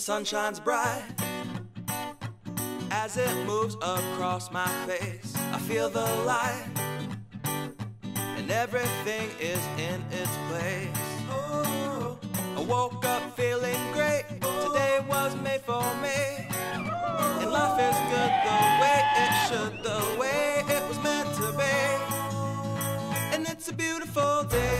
sun shines bright as it moves across my face. I feel the light and everything is in its place. Oh, I woke up feeling great. Today was made for me, and life is good the way it should, the way it was meant to be. And it's a beautiful day.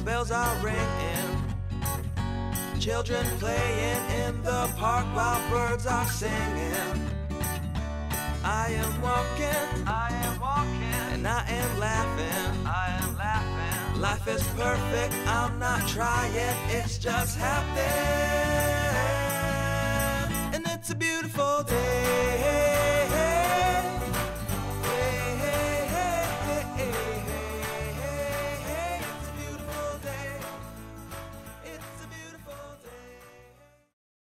Bells are ringing, children playing in the park while birds are singing. I am walking, and I am laughing, Life is perfect, I'm not trying, it's just happening. And it's a beautiful day.